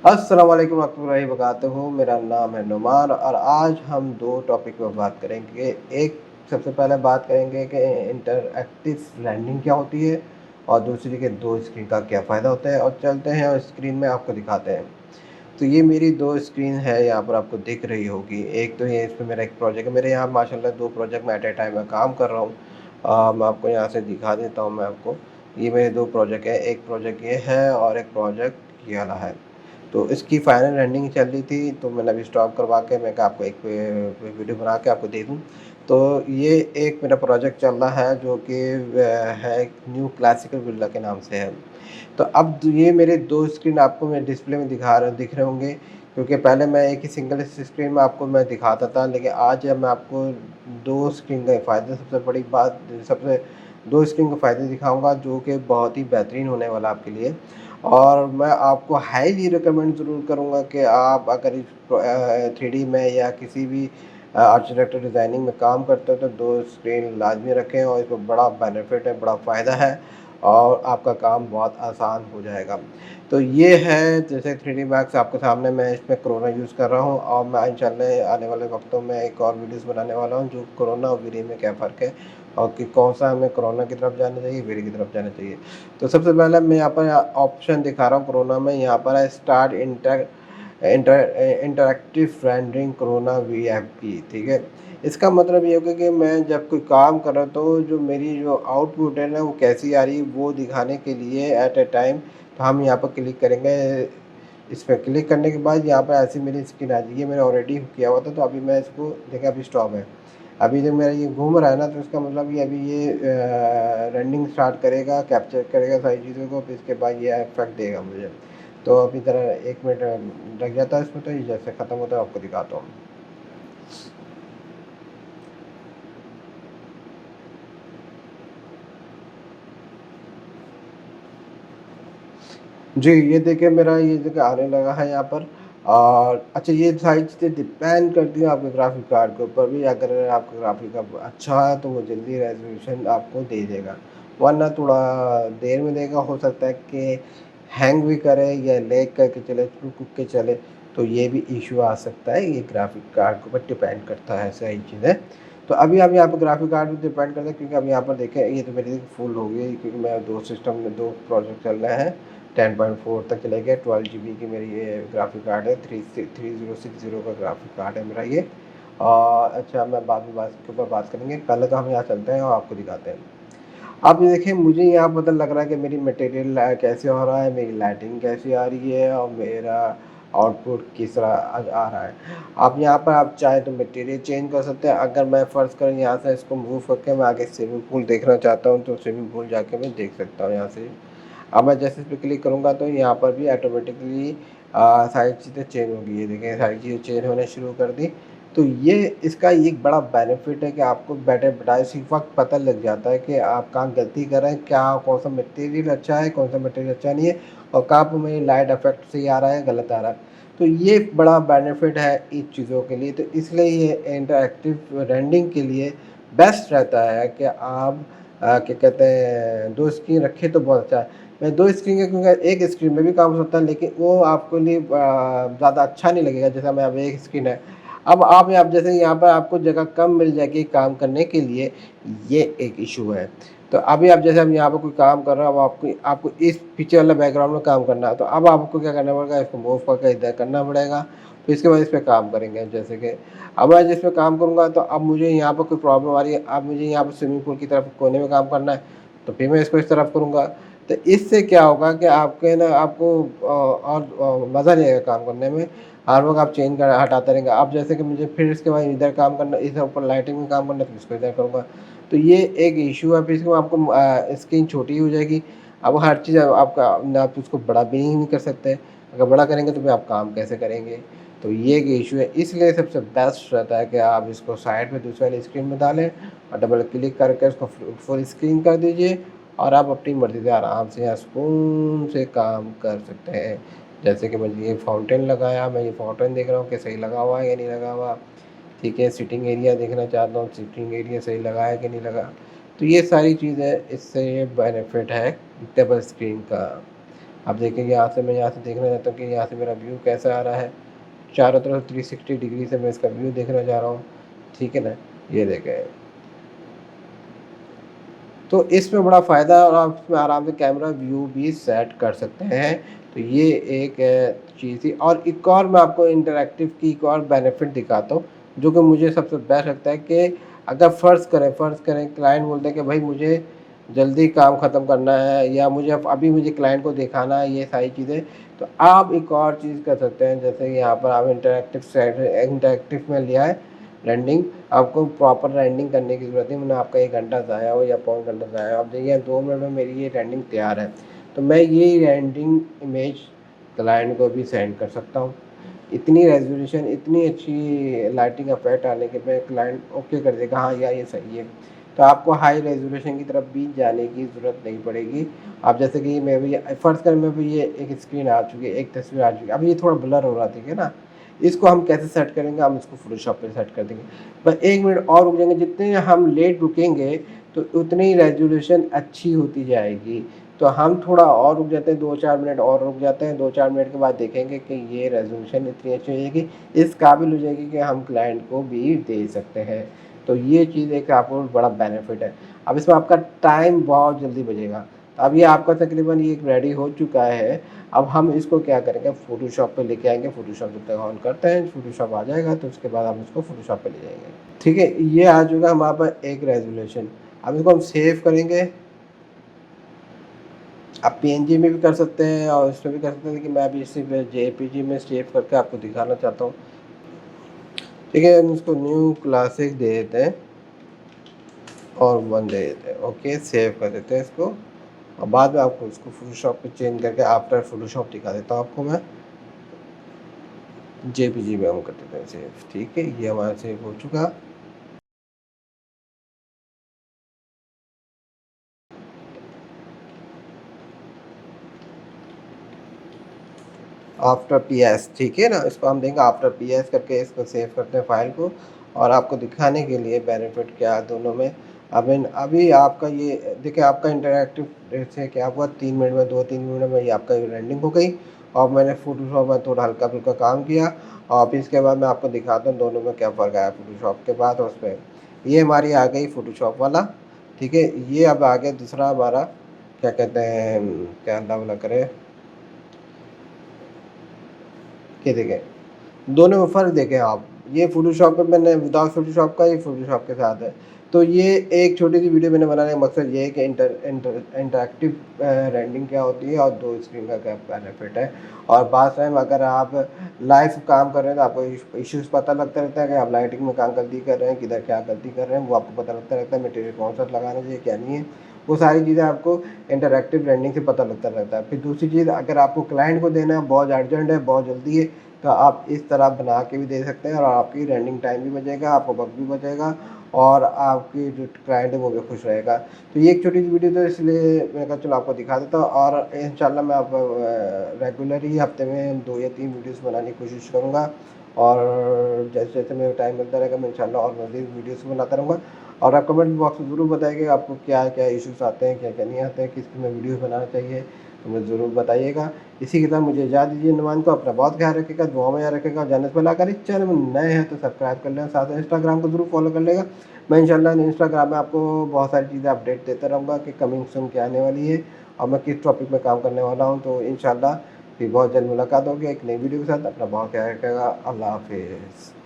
अस्सलाम वालेकुम रहमतुल्लाहि वबरकातुहू। मेरा नाम है नुमान और आज हम 2 टॉपिक पे बात करेंगे। एक सबसे पहले बात करेंगे कि इंटरएक्टिव लर्निंग क्या होती है और दूसरी कि 2 स्क्रीन का क्या फ़ायदा होता है और चलते हैं और स्क्रीन में आपको दिखाते हैं। तो ये मेरी 2 स्क्रीन है, यहाँ पर आपको दिख रही होगी। एक तो ये इसमें मेरा एक प्रोजेक्ट है, मेरे यहाँ माशाल्लाह 2 प्रोजेक्ट मैं एट अ टाइम में काम कर रहा हूँ। मैं आपको यहाँ से दिखा देता हूँ मैं आपको। ये मेरे 2 प्रोजेक्ट है, एक प्रोजेक्ट ये है और एक प्रोजेक्ट ये वाला है। तो इसकी फाइनल रनिंग चल रही थी, तो मैंने अभी स्टॉप करवा के मैं कहा आपको एक वीडियो बना के आपको दे दूँ। तो ये एक मेरा प्रोजेक्ट चल रहा है जो कि है न्यू क्लासिकल विला के नाम से है। तो अब ये मेरे 2 स्क्रीन आपको मैं डिस्प्ले में दिख रहे होंगे, क्योंकि पहले मैं एक ही सिंगल स्क्रीन में आपको मैं दिखाता था, लेकिन आज जब मैं आपको 2 स्क्रीन का फ़ायदा सबसे बड़ी बात सबसे 2 स्क्रीन के फ़ायदे दिखाऊँगा जो कि बहुत ही बेहतरीन होने वाला है आपके लिए। और मैं आपको हाईली रिकमेंड ज़रूर करूँगा कि आप अगर इस 3D में या किसी भी आर्किटेक्चर डिज़ाइनिंग में काम करते हो तो 2 स्क्रीन लाज़मी रखें और इसमें बड़ा बेनिफिट है, बड़ा फ़ायदा है और आपका काम बहुत आसान हो जाएगा। तो ये है जैसे 3D मैक्स आपके सामने मैं इसमें कोरोना यूज़ कर रहा हूँ और मैं इंशाल्लाह आने वाले वक्तों में एक और वीडियोज़ बनाने वाला हूँ जो कोरोना और विरी में क्या फ़र्क है और कि कौन-सा हमें कोरोना की तरफ जाना चाहिए, विरी की तरफ जाना चाहिए। तो सबसे पहले मैं यहाँ पर ऑप्शन दिखा रहा हूँ कोरोना में, यहाँ पर है स्टार्ट इंटरैक्टिव रेंडरिंग कोरोना वीएफपी, ठीक है? इसका मतलब ये होगा कि मैं जब कोई काम कर रहा हूँ तो जो मेरी जो आउटपुट है ना वो कैसी आ रही है वो दिखाने के लिए एट अ टाइम तो हम यहाँ पर क्लिक करेंगे। इस पे क्लिक करने के बाद यहाँ पे ऐसी मेरी स्क्रीन आ जाएगी। ये मैंने ऑलरेडी किया हुआ था, तो अभी मैं इसको देखिए अभी स्टॉप है। अभी जब मेरा ये घूम रहा है ना तो इसका मतलब ये अभी ये रनिंग स्टार्ट करेगा, कैप्चर करेगा सारी चीज़ों को, फिर इसके बाद ये इफेक्ट देगा मुझे। तो अभी ज़रा 1 मिनट लग जाता है इसमें, तो ये जैसे ख़त्म होता है आपको दिखाता हूँ। जी, ये देखिए मेरा ये देखिए आने लगा है यहाँ पर। और अच्छा, ये सारी चीज़ें डिपेंड करती हैं आपके ग्राफ़िक कार्ड के ऊपर भी। अगर आपका ग्राफ़िक कार्ड अच्छा है तो वो जल्दी रेज़ोल्यूशन आपको दे देगा, वरना थोड़ा देर में देगा। हो सकता है कि हैंग भी करे या लैग करके चले, रुक-रुक के चले, तो ये भी इश्यू आ सकता है। ये ग्राफ़िक कार्ड के ऊपर डिपेंड करता है सारी चीज़ें। तो अभी हम यहाँ पे ग्राफ़िक कार्ड पे डिपेंड करता है, क्योंकि अब यहाँ पर देखें ये तो मेरी फुल हो गई, क्योंकि मैं 2 सिस्टम में 2 प्रोजेक्ट चल रहे हैं। 10.4 तक चले गए। 12 जीबी की मेरी ये ग्राफिक कार्ड है, 3060 का ग्राफिक कार्ड है मेरा ये। अच्छा, मैं बाद में बात के ऊपर बात करेंगे, पहले तो हम यहाँ चलते हैं और आपको दिखाते हैं। अब ये देखिए मुझे यहाँ पता लग रहा है कि मेरी मटेरियल कैसे हो रहा है, मेरी लाइटिंग कैसी आ रही है और मेरा आउटपुट किस तरह आ रहा है। अब यहाँ पर आप चाहें तो मटेरियल चेंज कर सकते हैं। अगर मैं फ़र्ज़ करूँ यहाँ से इसको मूव करके मैं आगे स्विमिंग पूल देखना चाहता हूँ तो स्विमिंग पूल जाके मैं देख सकता हूँ यहाँ से। अब मैं जैसे इस पे क्लिक करूँगा तो यहाँ पर भी ऑटोमेटिकली सारी चीज़ें चेंज होंगी। ये देखिए सारी चीज़ें चेंज होने शुरू कर दी। तो ये इसका ये एक बड़ा बेनिफिट है कि आपको बैठे-बिठाए इसी वक़्त पता लग जाता है कि आप कहाँ गलती कर रहे हैं, क्या कौन-सा मटेरियल अच्छा है, कौन-सा मटेरियल अच्छा नहीं है और कहाँ पे मुझे लाइट इफ़ेक्ट सही आ रहा है, गलत आ रहा है। तो ये एक बड़ा बेनिफिट है इन चीज़ों के लिए। तो इसलिए ये इंटरैक्टिव रेंडरिंग के लिए बेस्ट रहता है कि आप क्या कहते हैं 2 स्क्रीन रखें तो बहुत अच्छा है। मैं 2 स्क्रीन का क्योंकि एक स्क्रीन में भी काम हो सकता है, लेकिन वो आपके लिए ज़्यादा अच्छा नहीं लगेगा जैसा मैं अब एक स्क्रीन है। अब आप जैसे यहाँ पर आपको जगह कम मिल जाएगी काम करने के लिए, ये एक इश्यू है। तो अभी आप जैसे हम यहाँ पे कोई काम कर रहे हो, अब आपको आपको इस पीछे वाले बैकग्राउंड में काम करना है, तो अब आपको क्या करना पड़ेगा, इसको मूव करके इधर करना पड़ेगा, फिर इसके बाद इस पे काम करेंगे। जैसे कि अब मैं जिस पे काम करूँगा तो अब मुझे यहाँ पर कोई प्रॉब्लम आ रही है, अब मुझे यहाँ पर स्विमिंग पूल की तरफ कोने में काम करना है, तो फिर मैं इसको इस तरफ करूँगा। तो इससे क्या होगा कि आपके ना आपको और मज़ा नहीं आएगा काम करने में। हर वक़्त आप चेंज कर हटाते रहेंगे। अब जैसे कि मुझे फिर इसके बाद इधर काम करना, इधर ऊपर लाइटिंग में काम करना है, तो इसको इधर करूँगा। तो ये एक इश्यू है, फिर इसके बाद आपको स्क्रीन छोटी हो जाएगी। अब हर चीज़ आपका ना आप उसको बड़ा भी नहीं कर सकते। अगर बड़ा करेंगे तो फिर आप काम कैसे करेंगे? तो ये एक इश्यू है। इसलिए सबसे बेस्ट रहता है कि आप इसको साइड में दूसरे वाली स्क्रीन में डालें और डबल क्लिक करके उसको फुल स्क्रीन कर दीजिए और आप अपनी मर्ज़ी से आराम से यहाँ सुकून से काम कर सकते हैं। जैसे कि मैंने ये फाउंटेन लगाया, मैं ये फाउंटेन देख रहा हूँ कि सही लगा हुआ है या नहीं लगा हुआ। ठीक है, सिटिंग एरिया देखना चाहता हूँ, सिटिंग एरिया सही लगा है कि नहीं लगा। तो ये सारी चीज़ें इससे ये बेनिफिट है डबल स्क्रीन का। आप देखेंगे यहाँ से, मैं यहाँ से देखना चाहता हूँ कि यहाँ से मेरा व्यू कैसा आ रहा है। चारों तरफ 360 डिग्री से मैं इसका व्यू देखना चाह रहा हूँ, ठीक है ना? ये देखें। तो इसमें बड़ा फ़ायदा है और आप इसमें आराम से कैमरा व्यू भी सेट कर सकते हैं। तो ये एक चीज़ थी, और एक और मैं आपको इंटरैक्टिव की एक और बेनिफिट दिखाता हूँ, जो कि मुझे सबसे बेस्ट लगता है कि अगर फ़र्ज़ करें क्लाइंट बोलते हैं कि भाई मुझे जल्दी काम ख़त्म करना है, या मुझे अब अभी मुझे क्लाइंट को दिखाना है ये सारी चीज़ें, तो आप एक और चीज़ कर सकते हैं। जैसे कि यहाँ पर आप इंटरैक्टिव में लिया है रेंडिंग, आपको प्रॉपर रेंडिंग करने की ज़रूरत नहीं, मैंने आपका 1 घंटा ज़ाया हो या पौन घंटा ज़ाया हो, आप देखिए 2 मिनट में मेरी ये रेंडिंग तैयार है। तो मैं ये रेंडिंग इमेज क्लाइंट को भी सेंड कर सकता हूँ। इतनी रेज़ोल्यूशन, इतनी अच्छी लाइटिंग इफ़ेक्ट आने के पे क्लाइंट ओके कर देगा, हाँ यार ये सही है। तो आपको हाई रेज़ोल्यूशन की तरफ भी जाने की ज़रूरत नहीं पड़ेगी। आप जैसे कि मैं भी फ़र्ज़ करें मैं भी, ये एक स्क्रीन आ चुकी है, एक तस्वीर आ चुकी है। अब ये थोड़ा ब्लर हो रहा था, ठीक है ना? इसको हम कैसे सेट करेंगे? हम इसको फ़ोटोशॉप पे सेट कर देंगे। बस 1 मिनट और रुक जाएँगे, जितने हम लेट रुकेंगे तो उतनी रेज़ोल्यूशन अच्छी होती जाएगी। तो हम थोड़ा और रुक जाते हैं, 2-4 मिनट और रुक जाते हैं, 2-4 मिनट के बाद देखेंगे कि ये रेज़ोल्यूशन इतनी अच्छी हो जाएगी, इस काबिल हो जाएगी कि हम क्लाइंट को भी दे सकते हैं। तो ये चीज़ एक आपको बड़ा बेनिफिट है। अब इसमें आपका टाइम बहुत जल्दी बचेगा। अब ये आपका तकरीबन ये रेडी हो चुका है। अब हम इसको क्या करेंगे, फ़ोटोशॉप पे लेके आएँगे, फ़ोटोशॉप जब तक ऑन करते हैं, फ़ोटोशॉप आ जाएगा तो उसके बाद हम इसको फ़ोटोशॉप पे ले जाएँगे। ठीक है? ये आ चुका हमारे पास एक रेज़ोल्यूशन। अब इसको हम सेव करेंगे। आप पीएनजी में भी कर सकते हैं और इसमें भी कर सकते हैं, लेकिन मैं अभी सिर्फ़ जेपीजी में सेव करके आपको दिखाना चाहता हूँ। ठीक है? हम इसको न्यू क्लासिक दे देते हैं और 1 दे देते हैं। ओके, सेव कर देते हैं इसको, और बाद में आपको इसको फ़ोटोशॉप पे चेंज करके आफ्टर फ़ोटोशॉप दिखा देता हूँ आपको मैं। जेपीजी में हम कर देते हैं सेव। ठीक है? ये हमारा सेव हो चुका। आफ्टर पीएस, ठीक है ना? इसको हम देंगे आफ्टर पीएस करके, इसको सेव करते हैं फ़ाइल को, और आपको दिखाने के लिए बेनिफिट क्या है दोनों में। आई मीन अभी आपका ये देखिए, आपका इंटरैक्टिव से क्या हुआ, 3 मिनट में, 2-3 मिनट में ये आपका रेंडिंग हो गई, और मैंने फ़ोटोशॉप में थोड़ा हल्का-फुल्का काम किया, और फिर इसके बाद मैं आपको दिखाता हूँ दोनों में क्या फ़र्क आया फ़ोटोशॉप के बाद और उसमें। ये हमारी आ गई फ़ोटोशॉप वाला, ठीक है? ये अब आ गया दूसरा हमारा, क्या कहते हैं, क्या अल्लाह भला करे, ये देखें, दोनों में फ़र्क देखें आप। ये फ़ोटोशॉप पे मैंने विदाउट फ़ोटोशॉप का, ये फ़ोटोशॉप के साथ है। तो ये एक छोटी-सी वीडियो मैंने बनाने का मकसद ये है कि इंटरैक्टिव रेंडिंग क्या होती है और 2 स्क्रीन का क्या बेनिफिट है। और बाद टाइम अगर आप लाइव काम कर रहे हैं तो आपको इश्यूज़ पता लगता रहता है कि आप लाइटिंग में कहाँ गलती कर रहे हैं, किधर क्या गलती कर रहे हैं, वो आपको पता लगता रहता है, मटेरियल कौन-सा लगाना चाहिए, क्या नहीं है। वो सारी चीज़ें आपको इंटरैक्टिव रेंडिंग से पता लगता रहता है। फिर दूसरी चीज़, अगर आपको क्लाइंट को देना है, बहुत अर्जेंट है, बहुत जल्दी है, तो आप इस तरह बना के भी दे सकते हैं, और आपकी रनिंग टाइम भी बचेगा, आपका वक़्त भी बचेगा, और आपकी जो क्लाइंट है वो भी खुश रहेगा। तो ये एक छोटी-सी वीडियो तो इसलिए मैंने कहा चलो आपको दिखा देता हूँ, और इंशाल्लाह मैं अब रेगुलर ही हफ़्ते में 2 या 3 वीडियोज़ बनाने की कोशिश करूँगा, और जैसे-जैसे मेरा टाइम मिलता रहेगा मैं इंशाल्लाह और मज़ीद वीडियोज़ बनाता रहूँगा। और आप कमेंट बॉक्स में ज़रूर बताइएगा आपको क्या-क्या इश्यूज़ आते हैं, क्या-क्या नहीं आते हैं, किस में वीडियोज़ बनाना चाहिए, तो मुझे ज़रूर बताइएगा। इसी के साथ मुझे इजाज़त दीजिए। नुमान को अपना बहुत ख्याल रखिएगा, दुआओं में याद रखिएगा। जानने से पहले अगर इस चैनल में नए हैं तो सब्सक्राइब कर लें, साथ में इंस्टाग्राम को ज़रूर फॉलो कर लेगा। मैं इंशाल्लाह इंस्टाग्राम में आपको बहुत सारी चीज़ें अपडेट देता रहूँगा कि कमिंग सून क्या आने वाली है और मैं किस टॉपिक में काम करने वाला हूँ। तो इंशाल्लाह फिर बहुत जल्द मुलाकात होगी एक नई वीडियो के साथ। अपना बहुत ख्याल रखिएगा। अल्लाह हाफ़िज़।